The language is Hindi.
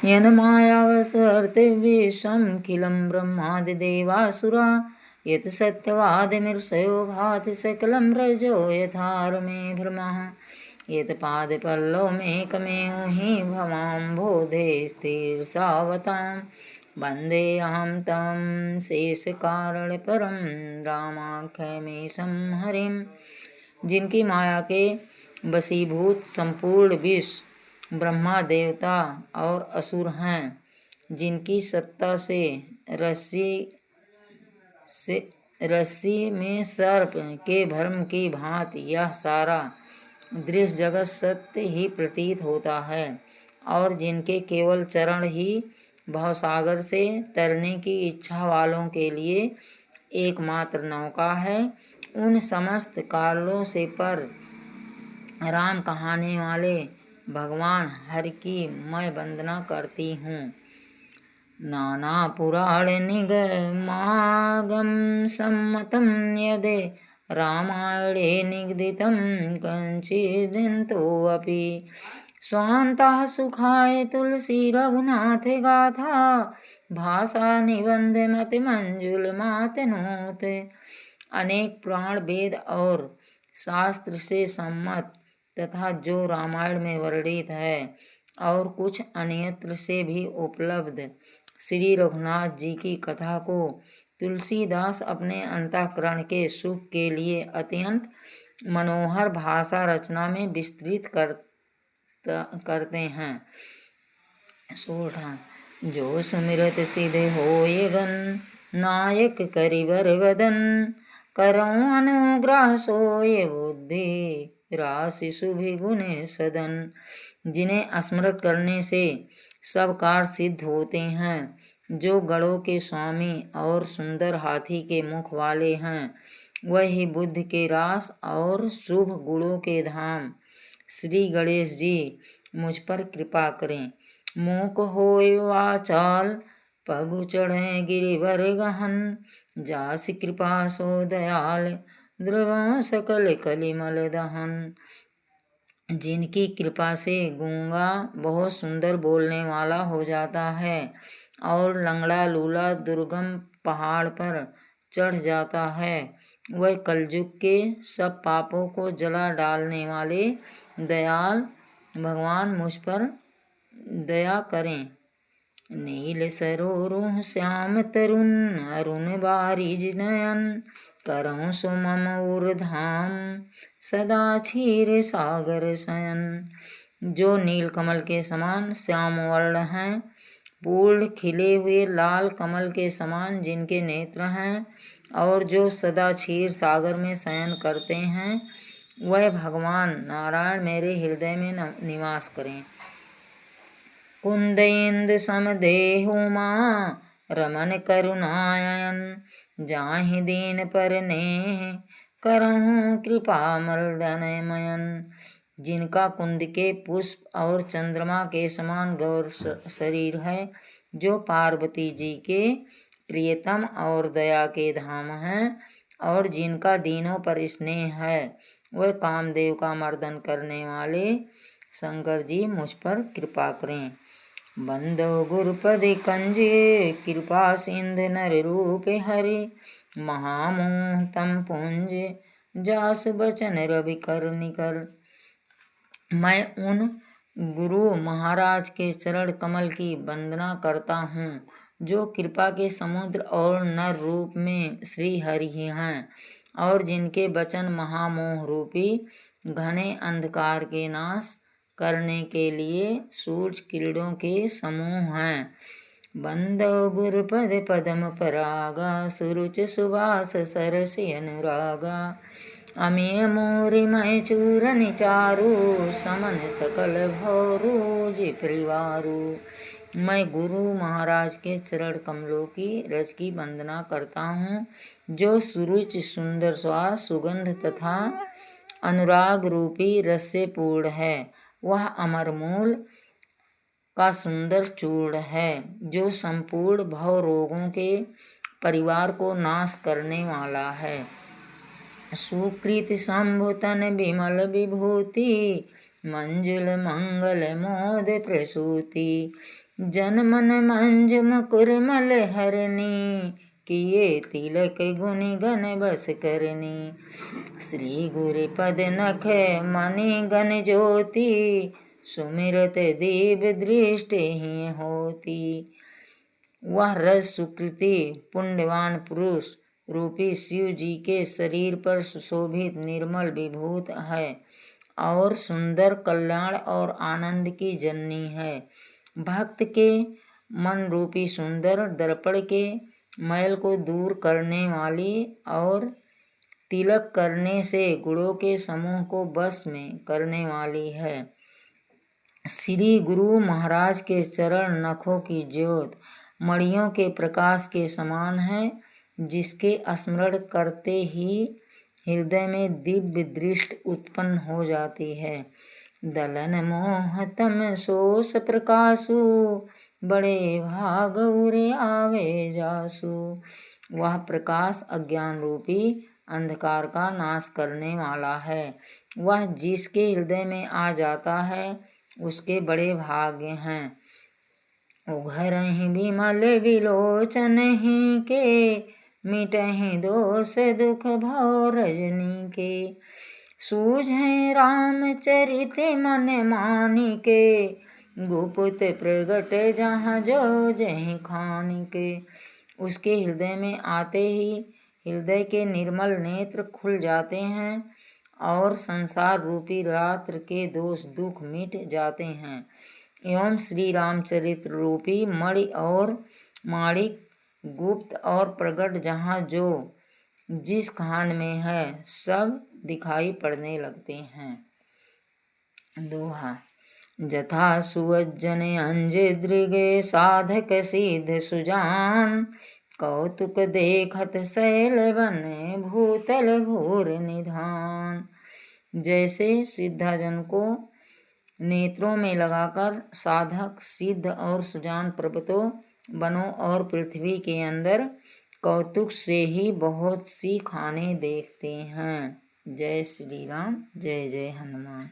येन मायावसर्तिविश्वमखिलं ब्रह्मादिदेवासुरा यत् सत्यवादमिर्षयो भाति सकलं रजो यथार्मे भ्रमः यत् पादपल्लवमेकमेव हि भवाम्बोधे स्थिरसावतां वन्देऽहं तं शेषकारणपरं रामाख्यमीशं हरिं। जिनकी माया के वशीभूत संपूर्ण विश्व ब्रह्मा देवता और असुर हैं, जिनकी सत्ता से रस्सी में सर्प के भ्रम की भांति यह सारा दृश्य जगत सत्य ही प्रतीत होता है, और जिनके केवल चरण ही भवसागर से तरने की इच्छा वालों के लिए एकमात्र नौका है, उन समस्त कारणों से पर राम कहाने वाले भगवान हरि की मैं वंदना करती हूँ। नाना पुराण निगमागम सम्मतं यदे रामायणे निगदितं कंचिदन्तोऽपि स्वान्ताः सुखाय तुलसी रघुनाथ गाथा भाषा निबंध मत मंजुल मातनोत। अनेक पुराण वेद और शास्त्र से सम्मत तथा जो रामायण में वर्णित है और कुछ अन्यत्र से भी उपलब्ध श्री रघुनाथ जी की कथा को तुलसीदास अपने अंतःकरण के सुख के लिए अत्यंत मनोहर भाषा रचना में विस्तृत करते हैं। 16 जो सुमिरत सिद्ध होए गन नायक करिवर वदन करऊं अनुग्रह सोए बुद्धि राशि शुभि गुणे सदन। जिन्हें स्मरण करने से सब कार्य सिद्ध होते हैं, जो गणों के स्वामी और सुंदर हाथी के मुख वाले हैं, वही बुद्ध के रास और शुभ गुणों के धाम श्री गणेश जी मुझ पर कृपा करें। मूक होय वाचाल पगु चढ़े गिरिवर गहन जास कृपा सो दयाल द्रवों सकल कलिमल दहन। जिनकी कृपा से गूंगा बहुत सुंदर बोलने वाला हो जाता है और लंगड़ा लूला दुर्गम पहाड़ पर चढ़ जाता है, वह कलयुग के सब पापों को जला डालने वाले दयाल भगवान मुझ पर दया करें। नील सरोरुह श्याम तरुण अरुण बारिज नयन करऊं सो मम उर्धाम सदा क्षीर सागर शयन। जो नील कमल के समान श्याम वर्ण हैं, पूर्ण खिले हुए लाल कमल के समान जिनके नेत्र हैं, और जो सदा क्षीर सागर में शयन करते हैं, वह भगवान नारायण मेरे हृदय में निवास करें। कुंदेन्द्र समदेहुमा रमन करुणायन जाहि दीन पर नेह करहूं कृपा मर्दनमयन। जिनका कुंद के पुष्प और चंद्रमा के समान गौर शरीर है, जो पार्वती जी के प्रियतम और दया के धाम हैं, और जिनका दीनों पर स्नेह है, वह कामदेव का मर्दन करने वाले शंकर जी मुझ पर कृपा करें। बंदो गुरुपदि कंजे कृपा सिंध नर रूप हरि महामोह तम पुंज जास बचन रवि कर निकर। मैं उन गुरु महाराज के चरण कमल की वंदना करता हूँ, जो कृपा के समुद्र और नर रूप में श्री हरि हैं, और जिनके वचन महामोह रूपी घने अंधकार के नाश करने के लिए सूर्य किरणों के समूह हैं। बंदो गुरुपद पदम परागा सुरुच सुबास सरसि अनुरागा अमीय मोरि मय चूरन चारु समन सकल भौरू जी परिवारू। मैं गुरु महाराज के चरण कमलों की रज की वंदना करता हूँ, जो सुरुचि सुंदर श्वास सुगंध तथा अनुराग रूपी रस से पूर्ण है। वह अमर मूल का सुंदर चूर्ण है, जो संपूर्ण भव रोगों के परिवार को नाश करने वाला है। सुकृत शंभुतन विमल विभूति मंजुल मंगल मोद प्रसूति जन मन मंज मकुर मल हरनी, किए तिलक गुनि गन बस करनी। श्री गुरु पद नख मनि गन ज्योति, सुमिरत देव दृष्टि ही होती। वह रस सुकृति पुण्यवान पुरुष रूपी शिव जी के शरीर पर सुशोभित निर्मल विभूत है और सुंदर कल्याण और आनंद की जननी है। भक्त के मन रूपी सुंदर दर्पण के मैल को दूर करने वाली और तिलक करने से गुणों के समूह को बस में करने वाली है। श्री गुरु महाराज के चरण नखों की ज्योत मणियों के प्रकाश के समान है, जिसके स्मरण करते ही हृदय में दिव्य दृष्टि उत्पन्न हो जाती है। दलन मोह तम सोस प्रकाशु, बड़े भाग उरे आवे जासु। वह प्रकाश अज्ञान रूपी अंधकार का नाश करने वाला है। वह जिसके हृदय में आ जाता है उसके बड़े भाग्य हैं। उघरहि विमल विलोचन ही के, मिटहि दोष दुख भव रजनी के। सूझहि रामचरित मन मानि के, गुप्त प्रगट जहाँ जो जहि खानि के। उसके हृदय में आते ही हृदय के निर्मल नेत्र खुल जाते हैं और संसार रूपी रात्र के दोष दुख मिट जाते हैं। एवं श्री रामचरित्र रूपी मणि और माणिक गुप्त और प्रगट जहाँ जो जिस खान में है सब दिखाई पड़ने लगते हैं। दोहा। जथा सुवज्जन अंज दृगे, साधक सिद्ध सुजान। कौतुक देखत शैल बने, भूतल भूर निधान। जैसे सिद्धाजन को नेत्रों में लगाकर साधक सिद्ध और सुजान पर्वतों वनों और पृथ्वी के अंदर कौतुक से ही बहुत सी खाने देखते हैं। जय श्री राम, जय जय हनुमान।